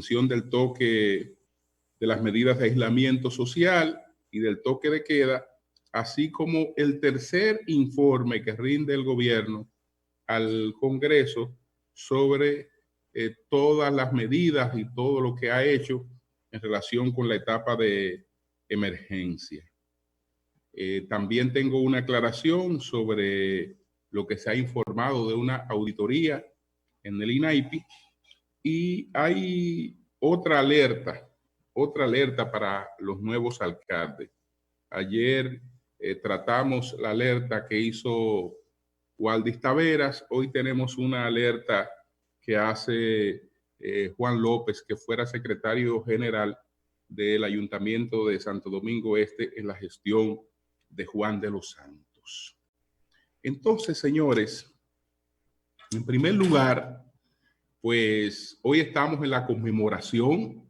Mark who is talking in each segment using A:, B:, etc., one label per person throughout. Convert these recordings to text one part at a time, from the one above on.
A: introducción del toque, de las medidas de aislamiento social y del toque de queda, así como el tercer informe que rinde el gobierno al Congreso sobre todas las medidas y todo lo que ha hecho en relación con la etapa de emergencia. También tengo una aclaración sobre lo que se ha informado de una auditoría en el INAIPI, y hay otra alerta para los nuevos alcaldes. Ayer tratamos la alerta que hizo Waldis Taveras, hoy tenemos una alerta que hace Juan López, que fuera secretario general del Ayuntamiento de Santo Domingo Este en la gestión de Juan de los Santos. Entonces, señores, en primer lugar, pues hoy estamos en la conmemoración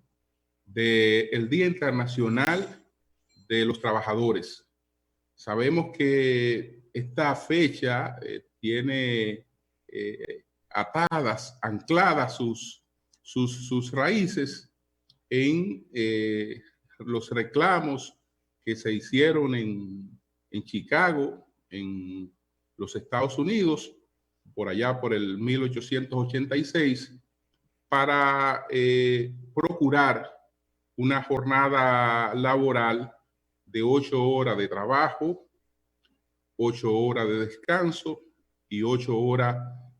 A: del Día Internacional de los Trabajadores. Sabemos que esta fecha tiene ancladas sus raíces en los reclamos que se hicieron en Chicago, en los Estados Unidos, por allá por el 1886, para procurar una jornada laboral de 8 horas de trabajo, 8 horas de descanso y 8 horas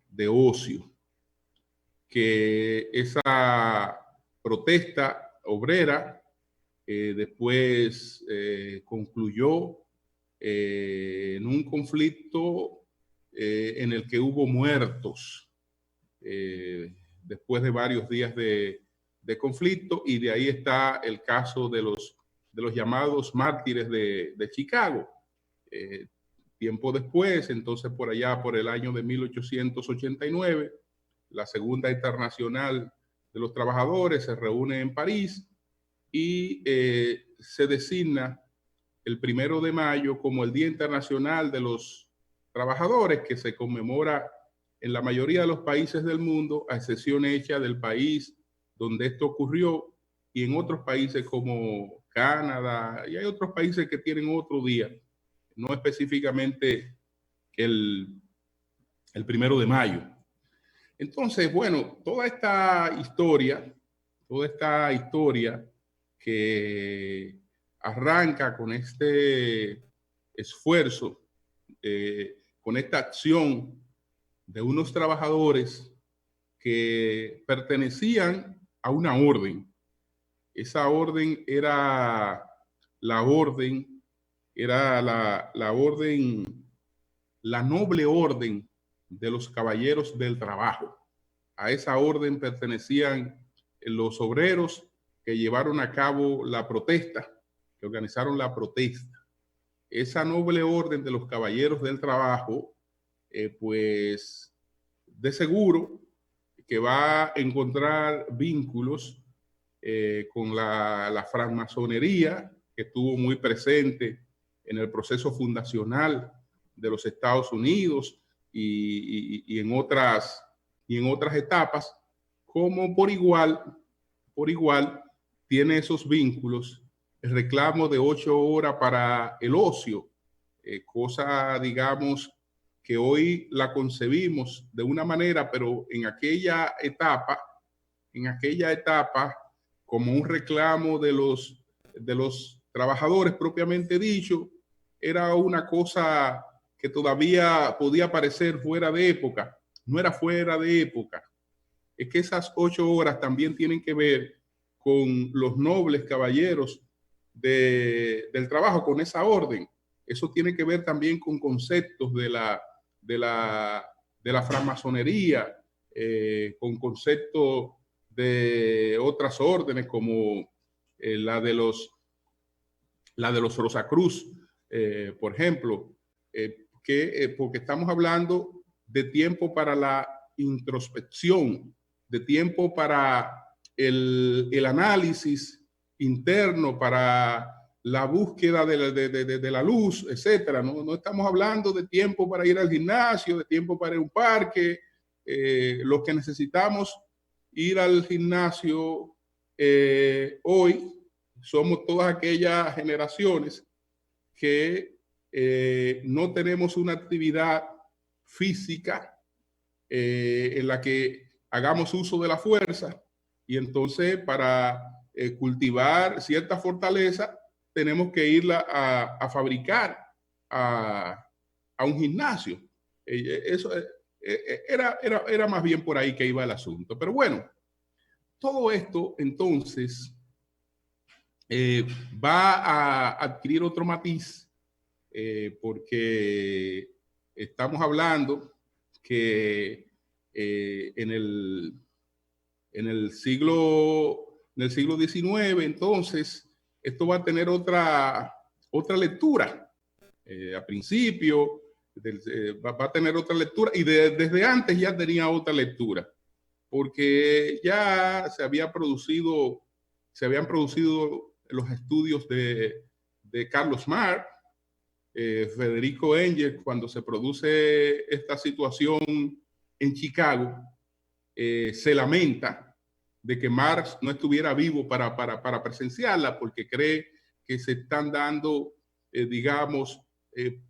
A: de ocio. Que esa protesta obrera después concluyó en un conflicto en el que hubo muertos después de varios días de conflicto, y de ahí está el caso de los llamados mártires de Chicago. Tiempo después, entonces por allá por el año de 1889, la Segunda Internacional de los Trabajadores se reúne en París y se designa el 1 de mayo como el Día Internacional de los Trabajadores, que se conmemora en la mayoría de los países del mundo, a excepción hecha del país donde esto ocurrió, y en otros países como Canadá, y hay otros países que tienen otro día, no específicamente el 1 de mayo. Entonces, bueno, toda esta historia que arranca con este esfuerzo, con esta acción de unos trabajadores que pertenecían a una orden. Esa orden era la noble orden de los caballeros del trabajo. A esa orden pertenecían los obreros que llevaron a cabo la protesta, que organizaron la protesta. Esa noble orden de los caballeros del trabajo, pues de seguro que va a encontrar vínculos con la francmasonería, que estuvo muy presente en el proceso fundacional de los Estados Unidos y en otras etapas, como por igual tiene esos vínculos el reclamo de 8 horas para el ocio, cosa, digamos, que hoy la concebimos de una manera, pero en aquella etapa, como un reclamo de los trabajadores propiamente dicho, era una cosa que todavía podía parecer fuera de época. No era fuera de época. Es que esas 8 horas también tienen que ver con los nobles caballeros del trabajo, con esa orden. Eso tiene que ver también con conceptos de la francmasonería, con conceptos de otras órdenes como la de los Rosacruz, por ejemplo, porque estamos hablando de tiempo para la introspección, de tiempo para el análisis interno, para la búsqueda de la luz, etcétera. No estamos hablando de tiempo para ir al gimnasio, de tiempo para ir a un parque. Los que necesitamos ir al gimnasio hoy somos todas aquellas generaciones que no tenemos una actividad física en la que hagamos uso de la fuerza, y entonces para cultivar cierta fortaleza tenemos que irla a fabricar a un gimnasio. Eso era más bien por ahí que iba el asunto. Pero bueno, todo esto entonces va a adquirir otro matiz, porque estamos hablando que en el siglo XIX, entonces, esto va a tener otra lectura. A principio va a tener otra lectura, y desde antes ya tenía otra lectura, porque ya se habían producido los estudios de Carlos Marx, Federico Engels. Cuando se produce esta situación en Chicago, se lamenta de que Marx no estuviera vivo para presenciarla, porque cree que se están dando, digamos,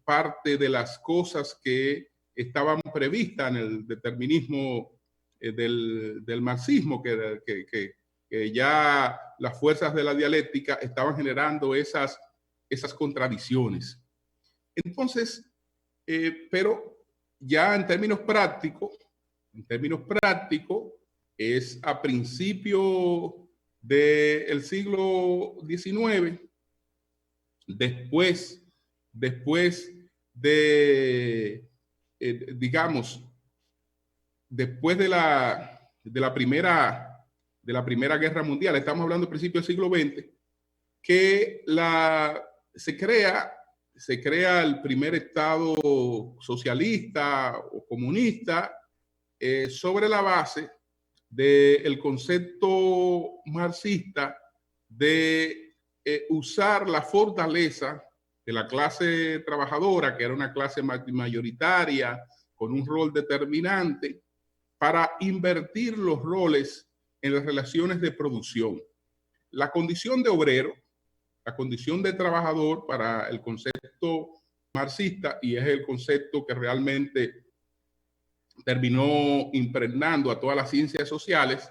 A: parte de las cosas que estaban previstas en el determinismo del marxismo, que ya las fuerzas de la dialéctica estaban generando esas contradicciones. Entonces, pero ya en términos prácticos, es a principios del siglo XIX, después de, digamos, después de la primera guerra mundial, estamos hablando del principio del siglo XX, que se crea el primer Estado socialista o comunista, sobre la base del concepto marxista de usar la fortaleza de la clase trabajadora, que era una clase mayoritaria con un rol determinante, para invertir los roles en las relaciones de producción. La condición de obrero, la condición de trabajador para el concepto marxista, y es el concepto que realmente terminó impregnando a todas las ciencias sociales,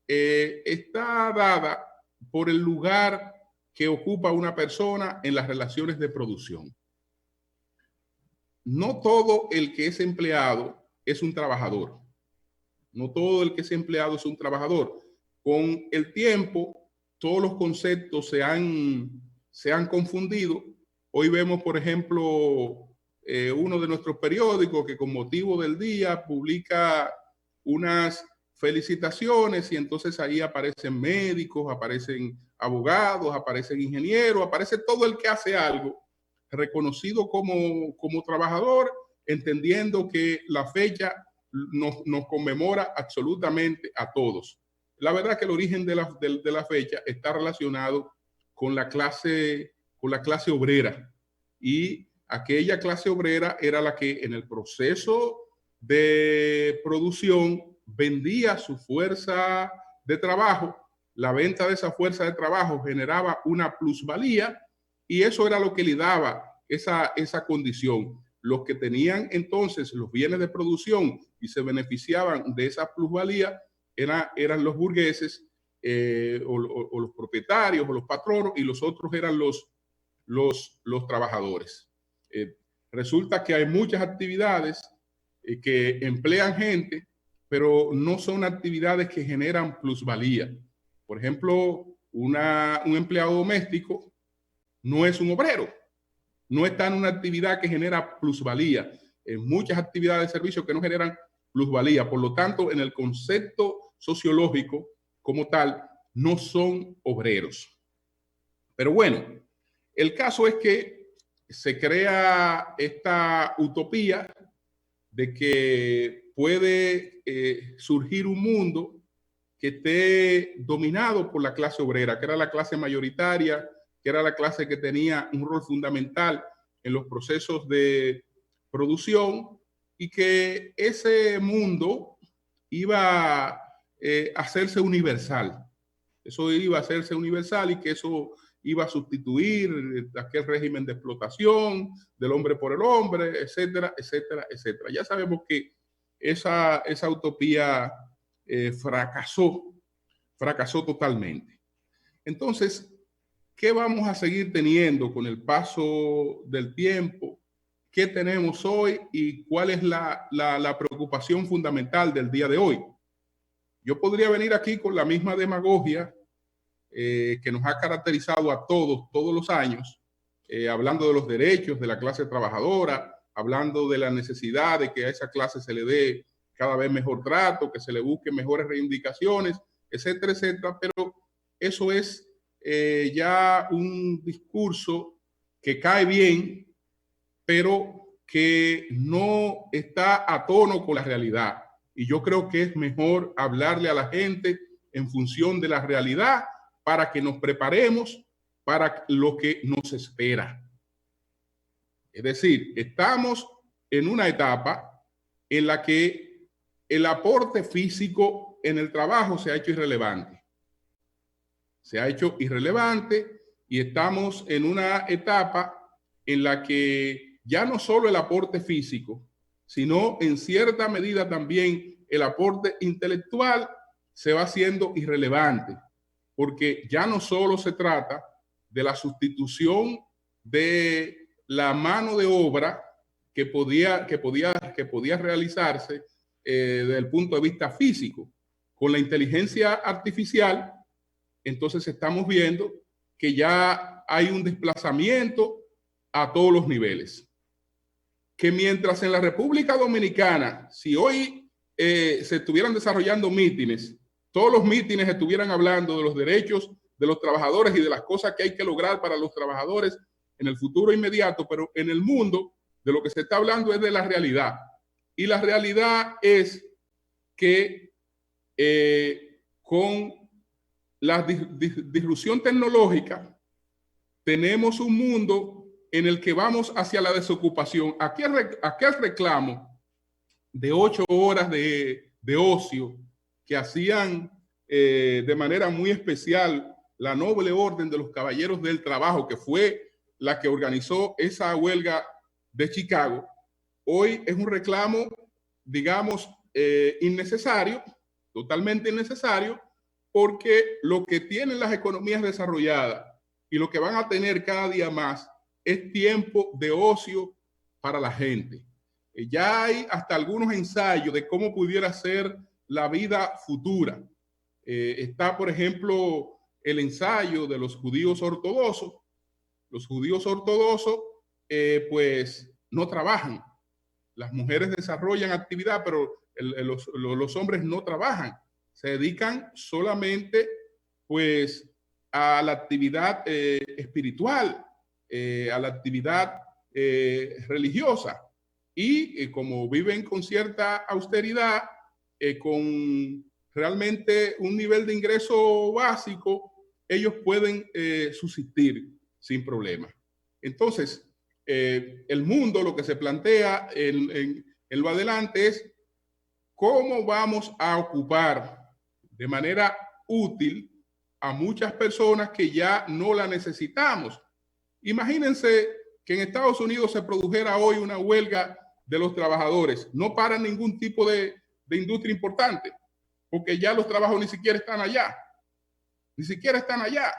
A: está dada por el lugar que ocupa una persona en las relaciones de producción. No todo el que es empleado es un trabajador. No todo el que es empleado es un trabajador. Con el tiempo, todos los conceptos se han confundido. Hoy vemos, por ejemplo, uno de nuestros periódicos que con motivo del día publica unas felicitaciones, y entonces ahí aparecen médicos, aparecen abogados, aparecen ingenieros, aparece todo el que hace algo reconocido como trabajador, entendiendo que la fecha nos conmemora absolutamente a todos. La verdad que el origen de la fecha está relacionado con la clase obrera, y aquella clase obrera era la que en el proceso de producción vendía su fuerza de trabajo. La venta de esa fuerza de trabajo generaba una plusvalía, y eso era lo que le daba esa condición. Los que tenían entonces los bienes de producción y se beneficiaban de esa plusvalía eran los burgueses, o los propietarios o los patronos, y los otros eran los trabajadores. Resulta que hay muchas actividades que emplean gente, pero no son actividades que generan plusvalía. Por ejemplo, un empleado doméstico no es un obrero, no está en una actividad que genera plusvalía. En muchas actividades de servicio que no generan plusvalía. Por lo tanto, en el concepto sociológico como tal, no son obreros. Pero bueno, el caso es que se crea esta utopía de que puede surgir un mundo que esté dominado por la clase obrera, que era la clase mayoritaria, que era la clase que tenía un rol fundamental en los procesos de producción, y que ese mundo iba a hacerse universal. eso iba a hacerse universal y que eso iba a sustituir aquel régimen de explotación del hombre por el hombre, etcétera, etcétera, etcétera. Ya sabemos que esa utopía fracasó totalmente. Entonces, ¿qué vamos a seguir teniendo con el paso del tiempo? ¿Qué tenemos hoy y cuál es la preocupación fundamental del día de hoy? Yo podría venir aquí con la misma demagogia que nos ha caracterizado a todos los años, hablando de los derechos de la clase trabajadora, hablando de la necesidad de que a esa clase se le dé cada vez mejor trato, que se le busquen mejores reivindicaciones, etcétera, etcétera, pero eso es ya un discurso que cae bien, pero que no está a tono con la realidad. Y yo creo que es mejor hablarle a la gente en función de la realidad para que nos preparemos para lo que nos espera. Es decir, estamos en una etapa en la que el aporte físico en el trabajo se ha hecho irrelevante. Se ha hecho irrelevante y estamos en una etapa en la que ya no solo el aporte físico, sino en cierta medida también el aporte intelectual se va haciendo irrelevante, porque ya no solo se trata de la sustitución de la mano de obra que podía realizarse desde el punto de vista físico. Con la inteligencia artificial, entonces estamos viendo que ya hay un desplazamiento a todos los niveles. Que mientras en la República Dominicana, si hoy se estuvieran desarrollando mítines, todos los mítines estuvieran hablando de los derechos de los trabajadores y de las cosas que hay que lograr para los trabajadores en el futuro inmediato, pero en el mundo de lo que se está hablando es de la realidad. Y la realidad es que con la disrupción tecnológica tenemos un mundo en el que vamos hacia la desocupación. Aquel reclamo de 8 horas de ocio que hacían de manera muy especial la noble orden de los caballeros del trabajo, que fue la que organizó esa huelga de Chicago, hoy es un reclamo, digamos, innecesario, totalmente innecesario, porque lo que tienen las economías desarrolladas y lo que van a tener cada día más es tiempo de ocio para la gente. Ya hay hasta algunos ensayos de cómo pudiera ser la vida futura. Está, por ejemplo, el ensayo de los judíos ortodoxos. Los judíos ortodoxos, pues, no trabajan. Las mujeres desarrollan actividad, pero los hombres no trabajan. Se dedican solamente, pues, a la actividad espiritual, a la actividad religiosa. Y como viven con cierta austeridad, con realmente un nivel de ingreso básico, ellos pueden subsistir sin problema. Entonces, el mundo, lo que se plantea en lo adelante es cómo vamos a ocupar de manera útil a muchas personas que ya no la necesitamos. Imagínense que en Estados Unidos se produjera hoy una huelga de los trabajadores. No para ningún tipo de industria importante, porque ya los trabajos ni siquiera están allá. Ni siquiera están allá.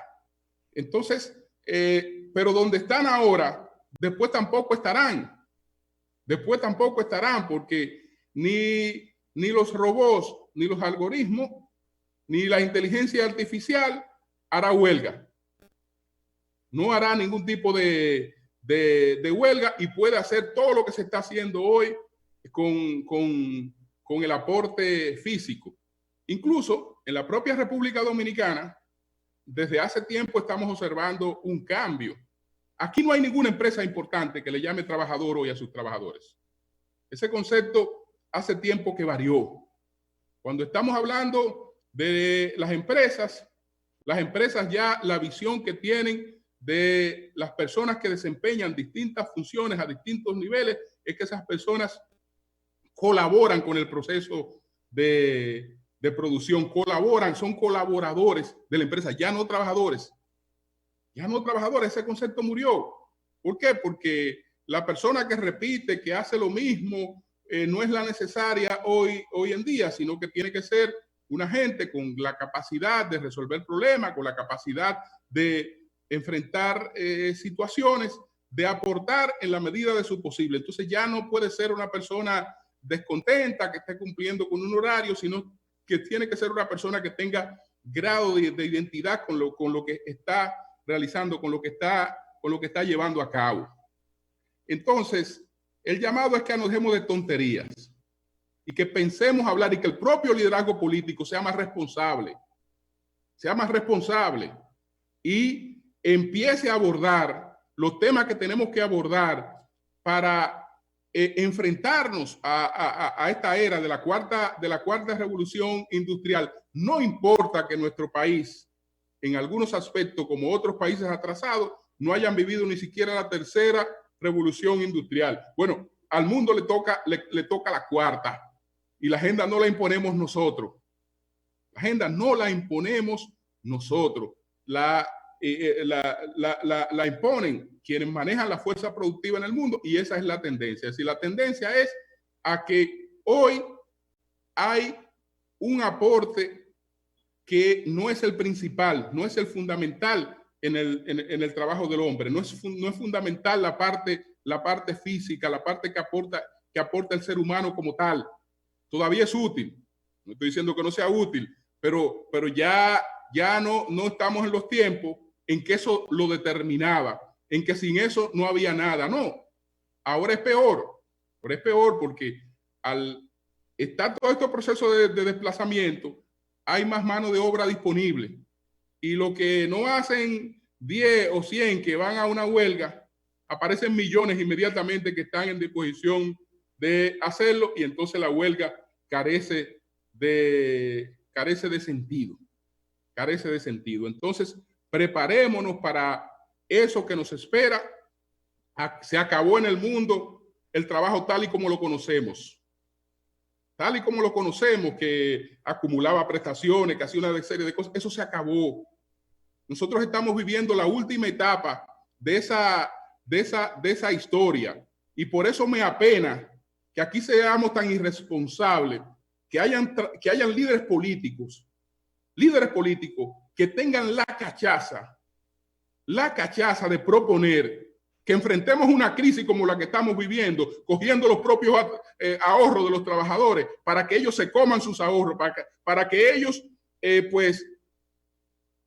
A: Entonces, pero donde están ahora, después tampoco estarán. Después tampoco estarán, porque ni los robots, ni los algoritmos, ni la inteligencia artificial hará huelga. No hará ningún tipo de huelga y puede hacer todo lo que se está haciendo hoy con el aporte físico. Incluso en la propia República Dominicana, desde hace tiempo estamos observando un cambio. Aquí no hay ninguna empresa importante que le llame trabajador hoy a sus trabajadores. Ese concepto hace tiempo que varió. Cuando estamos hablando de las empresas ya la visión que tienen de las personas que desempeñan distintas funciones a distintos niveles es que esas personas colaboran con el proceso de de producción colaboran, son colaboradores de la empresa, ya no trabajadores. Ya no trabajadores, ese concepto murió. ¿Por qué? Porque la persona que repite, que hace lo mismo, no es la necesaria hoy en día, sino que tiene que ser una gente con la capacidad de resolver problemas, con la capacidad de enfrentar situaciones, de aportar en la medida de su posible. Entonces ya no puede ser una persona descontenta que esté cumpliendo con un horario, sino que tiene que ser una persona que tenga grado de identidad con lo que está realizando, con lo que está llevando a cabo. Entonces, el llamado es que nos dejemos de tonterías y que pensemos hablar y que el propio liderazgo político sea más responsable y empiece a abordar los temas que tenemos que abordar para enfrentarnos a esta era de la cuarta revolución industrial. No importa que nuestro país, en algunos aspectos, como otros países atrasados, no hayan vivido ni siquiera la tercera revolución industrial. Bueno, al mundo le toca la cuarta y la agenda no la imponemos nosotros. La agenda no la imponemos nosotros. La imponen quienes manejan la fuerza productiva en el mundo y esa es la tendencia. Es decir, la tendencia es a que hoy hay un aporte que no es el principal, no es el fundamental en el trabajo del hombre, no es fundamental la parte física, la parte que aporta el ser humano como tal. Todavía es útil, no estoy diciendo que no sea útil, pero ya no estamos en los tiempos en que eso lo determinaba, en que sin eso no había nada. No, ahora es peor porque al estar todo este proceso de desplazamiento, hay más mano de obra disponible. Y lo que no hacen 10 o 100 que van a una huelga, aparecen millones inmediatamente que están en disposición de hacerlo y entonces la huelga carece de sentido. Carece de sentido. Entonces, preparémonos para eso que nos espera. Se acabó en el mundo el trabajo tal y como lo conocemos. Tal y como lo conocemos, que acumulaba prestaciones, que hacía una serie de cosas. Eso se acabó. Nosotros estamos viviendo la última etapa de esa historia. Y por eso me apena que aquí seamos tan irresponsables, que hayan líderes políticos que tengan la cachaza de proponer que enfrentemos una crisis como la que estamos viviendo, cogiendo los propios ahorros de los trabajadores para que ellos se coman sus ahorros, para que ellos pues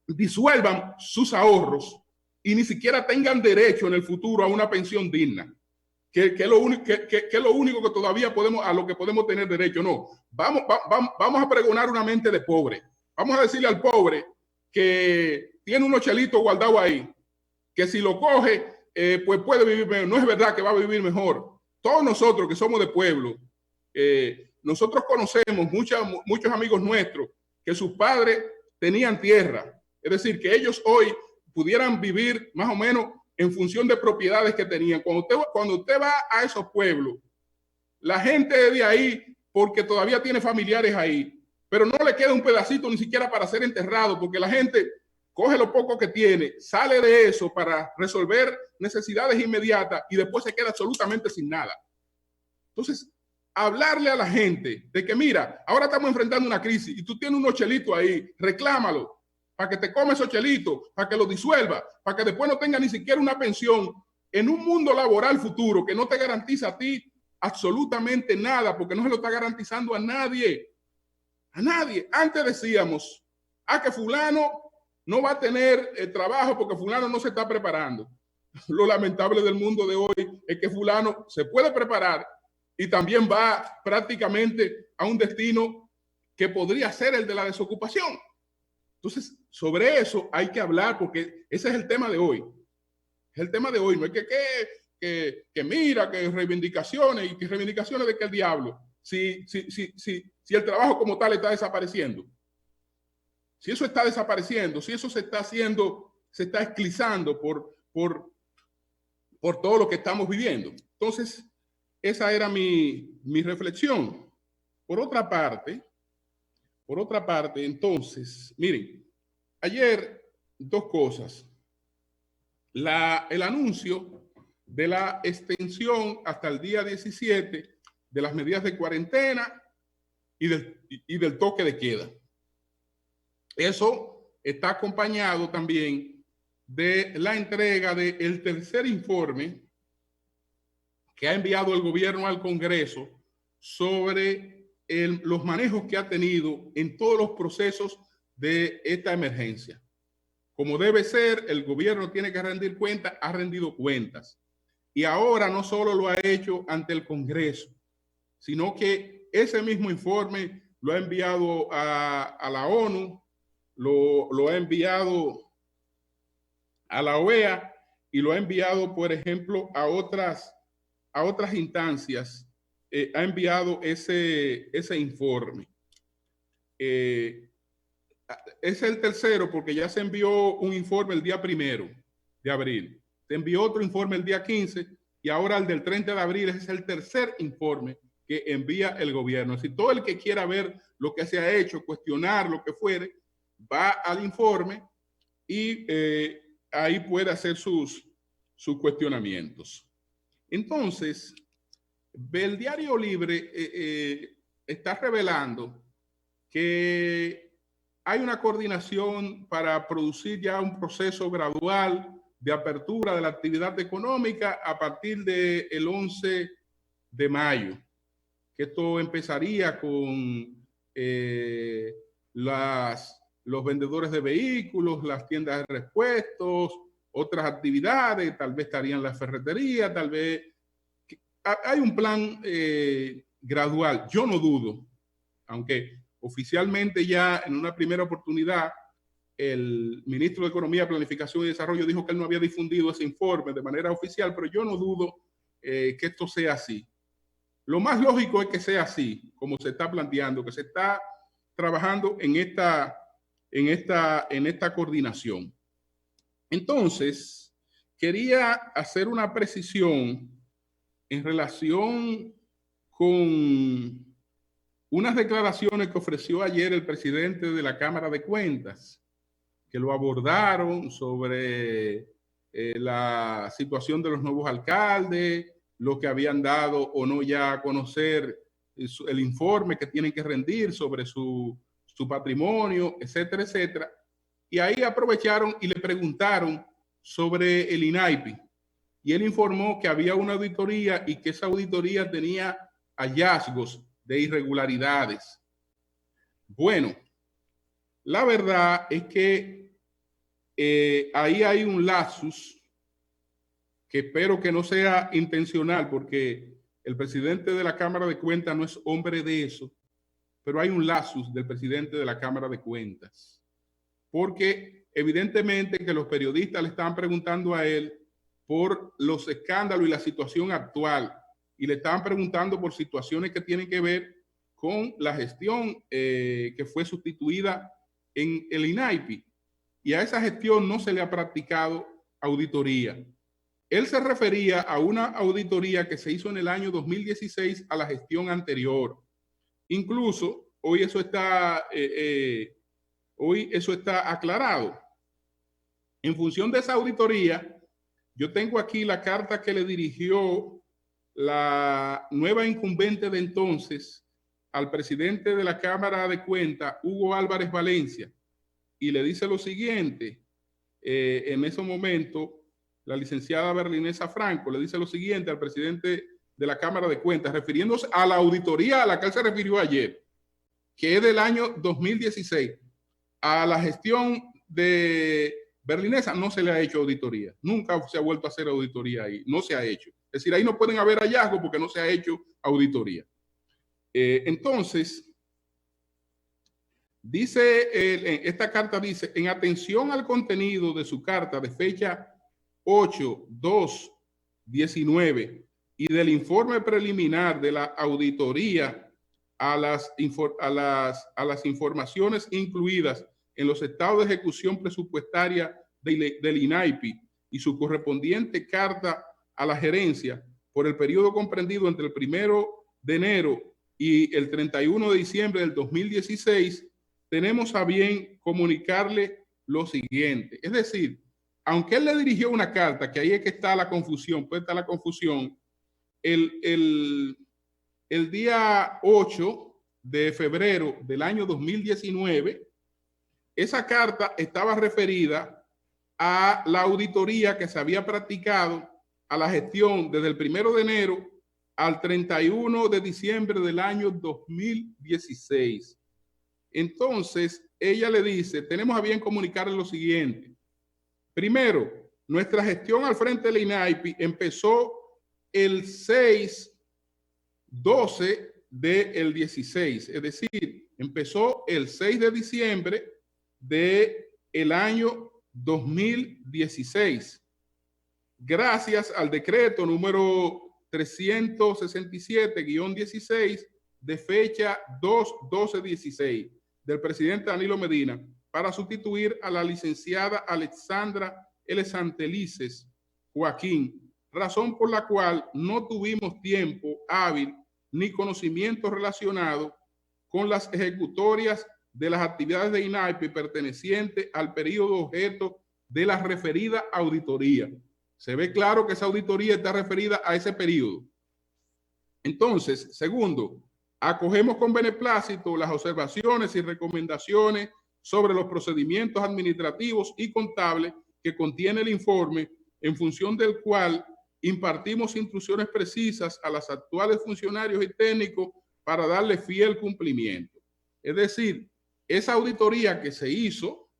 A: disuelvan sus ahorros y ni siquiera tengan derecho en el futuro a una pensión digna, que es lo único que todavía podemos tener derecho. No, vamos a pregonar una mente de pobre. Vamos a decirle al pobre que tiene unos chelitos guardados ahí, que si lo coge, pues puede vivir mejor. No es verdad que va a vivir mejor. Todos nosotros que somos de pueblo, nosotros conocemos muchos amigos nuestros que sus padres tenían tierra. Es decir, que ellos hoy pudieran vivir más o menos en función de propiedades que tenían. Cuando usted va a esos pueblos, la gente de ahí, porque todavía tiene familiares ahí, pero no le queda un pedacito ni siquiera para ser enterrado, porque la gente coge lo poco que tiene, sale de eso para resolver necesidades inmediatas y después se queda absolutamente sin nada. Entonces, hablarle a la gente de que, mira, ahora estamos enfrentando una crisis y tú tienes unos chelitos ahí, reclámalo para que te comes esos chelitos, para que lo disuelva, para que después no tenga ni siquiera una pensión en un mundo laboral futuro que no te garantiza a ti absolutamente nada, porque no se lo está garantizando a nadie. A nadie. Antes decíamos, que fulano no va a tener trabajo porque fulano no se está preparando. Lo lamentable del mundo de hoy es que fulano se puede preparar y también va prácticamente a un destino que podría ser el de la desocupación. Entonces, sobre eso hay que hablar porque ese es el tema de hoy. Es el tema de hoy. No es que mira, que reivindicaciones y que reivindicaciones de que el diablo. Si el trabajo como tal está desapareciendo. Si eso está desapareciendo, si eso se está haciendo, se está esclizando por todo lo que estamos viviendo. Entonces, esa era mi reflexión. Por otra parte, Por otra parte, entonces, miren, ayer dos cosas. El anuncio de la extensión hasta el día 17 de las medidas de cuarentena y del toque de queda. Eso está acompañado también de la entrega del tercer informe que ha enviado el gobierno al Congreso sobre los manejos que ha tenido en todos los procesos de esta emergencia. Como debe ser, el gobierno tiene que rendir cuentas, ha rendido cuentas. Y ahora no solo lo ha hecho ante el Congreso, sino que ese mismo informe lo ha enviado a la ONU, lo ha enviado a la OEA y lo ha enviado, por ejemplo, a otras instancias. Ha enviado ese informe. Es el tercero porque ya se envió un informe el día 1 de abril. Se envió otro informe el día 15 y ahora el del 30 de abril es el tercer informe que envía el gobierno. Si todo el que quiera ver lo que se ha hecho, cuestionar lo que fuere, va al informe y ahí puede hacer sus cuestionamientos. Entonces, el Diario Libre está revelando que hay una coordinación para producir ya un proceso gradual de apertura de la actividad económica a partir del 11 de mayo, que esto empezaría con los vendedores de vehículos, las tiendas de repuestos, otras actividades, tal vez estarían las ferreterías, tal vez hay un plan gradual. Yo no dudo, aunque oficialmente ya en una primera oportunidad el ministro de Economía, Planificación y Desarrollo dijo que él no había difundido ese informe de manera oficial, pero yo no dudo que esto sea así. Lo más lógico es que sea así, como se está planteando, que se está trabajando en esta coordinación. Entonces, quería hacer una precisión en relación con unas declaraciones que ofreció ayer el presidente de la Cámara de Cuentas, que lo abordaron sobre la situación de los nuevos alcaldes, lo que habían dado o no ya a conocer, el informe que tienen que rendir sobre su patrimonio, etcétera, etcétera. Y ahí aprovecharon y le preguntaron sobre el INAIPI. Y él informó que había una auditoría y que esa auditoría tenía hallazgos de irregularidades. Bueno, la verdad es que ahí hay un lapsus que espero que no sea intencional, porque el presidente de la Cámara de Cuentas no es hombre de eso, pero hay un lapsus del presidente de la Cámara de Cuentas, porque evidentemente que los periodistas le estaban preguntando a él por los escándalos y la situación actual, y le estaban preguntando por situaciones que tienen que ver con la gestión que fue sustituida en el INAIPI, y a esa gestión no se le ha practicado auditoría. Él se refería a una auditoría que se hizo en el año 2016 a la gestión anterior. Incluso hoy eso está aclarado. En función de esa auditoría, yo tengo aquí la carta que le dirigió la nueva incumbente de entonces al presidente de la Cámara de Cuentas, Hugo Álvarez Valencia, y le dice lo siguiente. En ese momento, la licenciada Berlinesa Franco le dice lo siguiente al presidente de la Cámara de Cuentas, refiriéndose a la auditoría a la que él se refirió ayer, que es del año 2016. A la gestión de Berlinesa no se le ha hecho auditoría. Nunca se ha vuelto a hacer auditoría ahí. No se ha hecho. Es decir, ahí no pueden haber hallazgos porque no se ha hecho auditoría. Entonces, esta carta dice, en atención al contenido de su carta de fecha 8/2/19 y del informe preliminar de la auditoría a las informaciones incluidas en los estados de ejecución presupuestaria del INAIPI y su correspondiente carta a la gerencia por el periodo comprendido entre el 1 de enero y el 31 de diciembre del 2016, tenemos a bien comunicarle lo siguiente. Es decir, aunque él le dirigió una carta, que ahí es que está la confusión, puede estar la confusión, el día 8 de febrero del año 2019, esa carta estaba referida a la auditoría que se había practicado a la gestión desde el 1 de enero al 31 de diciembre del año 2016. Entonces, ella le dice, tenemos a bien comunicarle lo siguiente. Primero, nuestra gestión al frente del INAIPI empezó el 6/12 del 16, es decir, empezó el 6 de diciembre del año 2016, gracias al decreto número 367-16 de fecha 2/12/16 del presidente Danilo Medina para sustituir a la licenciada Alexandra L. Santelices Joaquín, razón por la cual no tuvimos tiempo hábil ni conocimiento relacionado con las ejecutorias de las actividades de INAIPI pertenecientes al periodo objeto de la referida auditoría. Se ve claro que esa auditoría está referida a ese periodo. Entonces, segundo, acogemos con beneplácito las observaciones y recomendaciones sobre los procedimientos administrativos y contables que contiene el informe, en función del cual impartimos instrucciones precisas a los actuales funcionarios y técnicos para darle fiel cumplimiento. Es decir, esa auditoría que se hizo,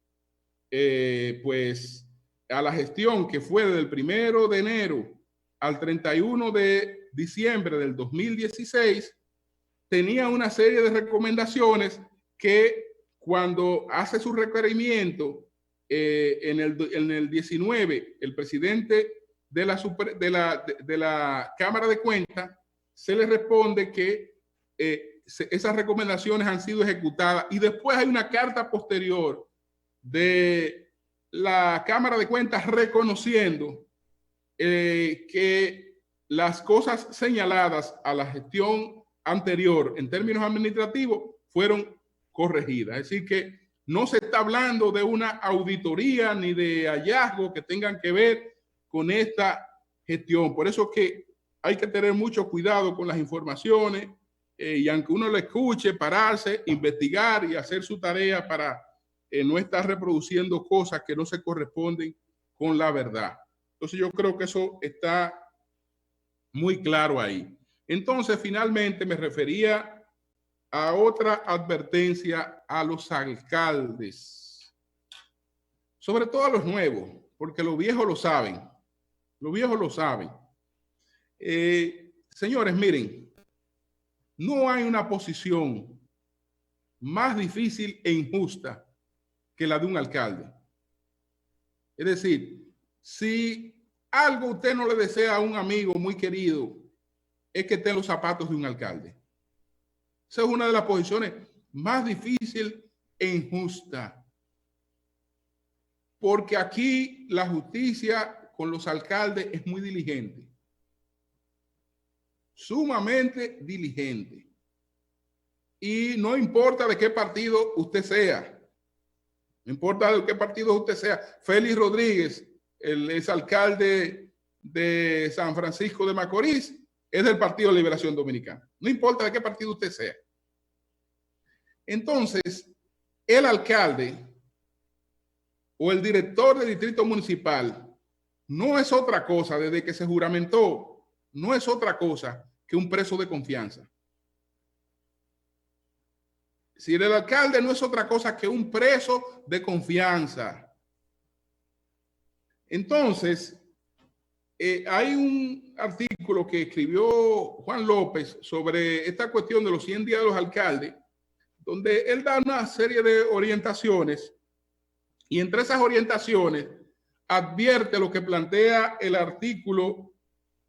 A: pues a la gestión que fue desde el 1 de enero al 31 de diciembre del 2016, tenía una serie de recomendaciones que cuando hace su requerimiento en el 19, el presidente de la Cámara de Cuentas se le responde que esas recomendaciones han sido ejecutadas, y después hay una carta posterior de la Cámara de Cuentas reconociendo que las cosas señaladas a la gestión anterior en términos administrativos fueron corregidas. Es decir, que no se está hablando de una auditoría ni de hallazgos que tengan que ver con esta gestión. Por eso que hay que tener mucho cuidado con las informaciones, y aunque uno lo escuche, pararse, investigar y hacer su tarea para no estar reproduciendo cosas que no se corresponden con la verdad. Entonces yo creo que eso está muy claro ahí. Entonces, finalmente me refería a otra advertencia a los alcaldes, sobre todo a los nuevos, porque los viejos lo saben. Los viejos lo saben. Señores, miren, no hay una posición más difícil e injusta que la de un alcalde. Es decir, si algo usted no le desea a un amigo muy querido, es que esté en los zapatos de un alcalde. Esa es una de las posiciones más difíciles e injustas. Porque aquí la justicia con los alcaldes es muy diligente. Sumamente diligente. Y no importa de qué partido usted sea. No importa de qué partido usted sea. Félix Rodríguez, el exalcalde de San Francisco de Macorís, es del Partido de Liberación Dominicana. No importa de qué partido usted sea. Entonces, el alcalde o el director del distrito municipal no es otra cosa, desde que se juramentó, no es otra cosa que un preso de confianza. Si el alcalde no es otra cosa que un preso de confianza. Entonces, hay un artículo que escribió Juan López sobre esta cuestión de los 100 días de los alcaldes, donde él da una serie de orientaciones, y entre esas orientaciones advierte lo que plantea el artículo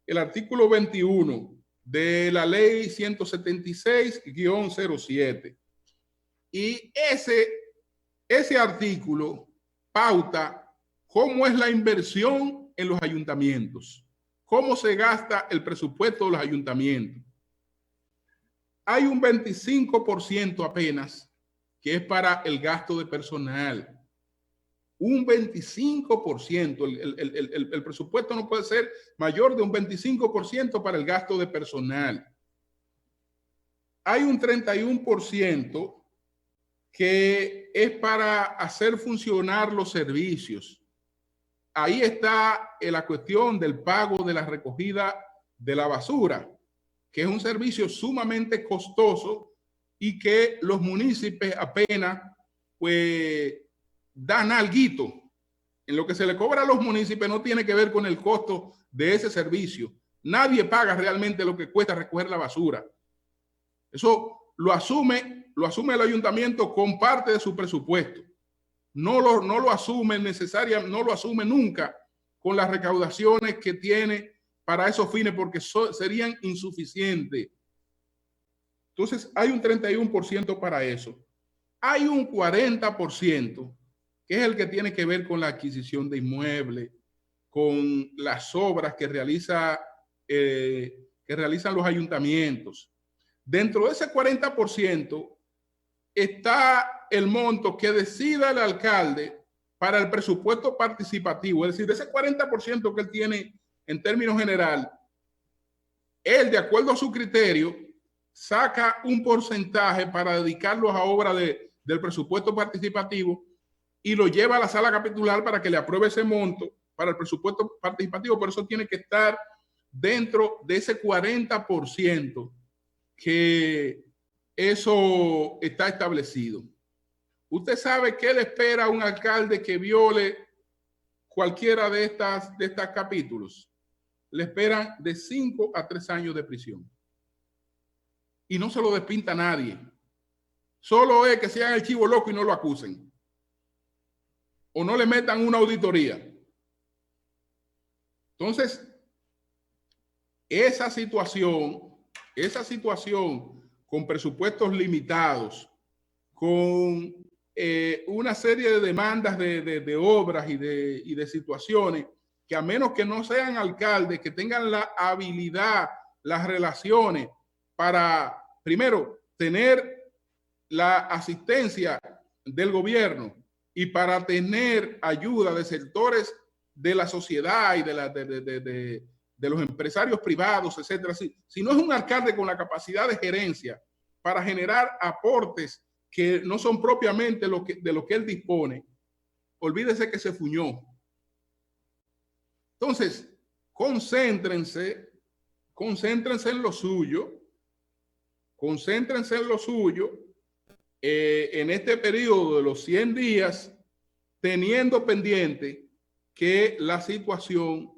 A: 21 de la ley 176-07. Y ese artículo pauta cómo es la inversión en los ayuntamientos, cómo se gasta el presupuesto de los ayuntamientos. Hay un 25% apenas que es para el gasto de personal. Un 25%, el presupuesto no puede ser mayor de un 25% para el gasto de personal. Hay un 31% que es para hacer funcionar los servicios. Ahí está la cuestión del pago de la recogida de la basura, que es un servicio sumamente costoso y que los municipios apenas pues dan alguito. En lo que se le cobra a los municipios no tiene que ver con el costo de ese servicio. Nadie paga realmente lo que cuesta recoger la basura. Eso lo asume el ayuntamiento con parte de su presupuesto. No lo asume no lo asume nunca con las recaudaciones que tiene para esos fines, porque serían insuficientes. Entonces, hay un 31% para eso. Hay un 40%, que es el que tiene que ver con la adquisición de inmuebles, con las obras que realizan los ayuntamientos. Dentro de ese 40% está el monto que decida el alcalde para el presupuesto participativo, es decir, de ese 40% que él tiene en términos general, él, de acuerdo a su criterio, saca un porcentaje para dedicarlo a obras del presupuesto participativo y lo lleva a la sala capitular para que le apruebe ese monto para el presupuesto participativo. Por eso tiene que estar dentro de ese 40% que eso está establecido. Usted sabe qué le espera a un alcalde que viole cualquiera de estas capítulos. Le esperan de 5 a 3 años de prisión. Y no se lo despinta a nadie. Solo es que sean el chivo loco y no lo acusen. O no le metan una auditoría. Entonces, esa situación con presupuestos limitados, con una serie de demandas de obras y de situaciones que, a menos que no sean alcaldes, que tengan la habilidad, las relaciones para, primero, tener la asistencia del gobierno y para tener ayuda de sectores de la sociedad y de los empresarios privados, etcétera. Si no es un alcalde con la capacidad de gerencia para generar aportes que no son propiamente de lo que él dispone, olvídese que se fuñó. Entonces, concéntrense en lo suyo, en este periodo de los 100 días, teniendo pendiente que la situación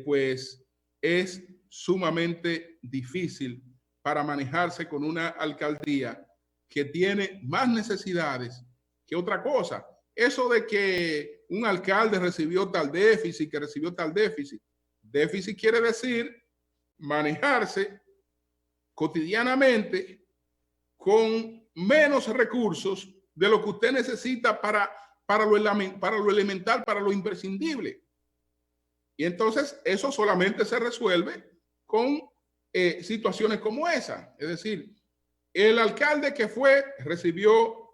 A: pues es sumamente difícil para manejarse con una alcaldía que tiene más necesidades que otra cosa. Eso de que un alcalde recibió tal déficit, que recibió tal déficit. Déficit quiere decir manejarse cotidianamente con menos recursos de lo que usted necesita para lo elemental, para lo imprescindible. Y entonces eso solamente se resuelve con situaciones como esa. Es decir, el alcalde que fue recibió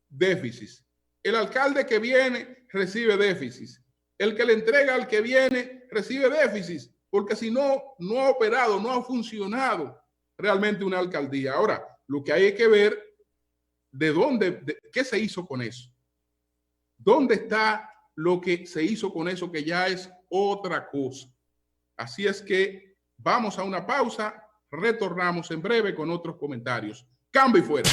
A: déficits. El alcalde que viene recibe déficits. El que le entrega al que viene recibe déficits, porque si no, no ha operado, no ha funcionado realmente una alcaldía. Ahora, lo que hay que ver qué se hizo con eso. ¿Dónde está lo que se hizo con eso, que ya es otra cosa? Así es que vamos a una pausa, retornamos en breve con otros comentarios. Cambio y fuera.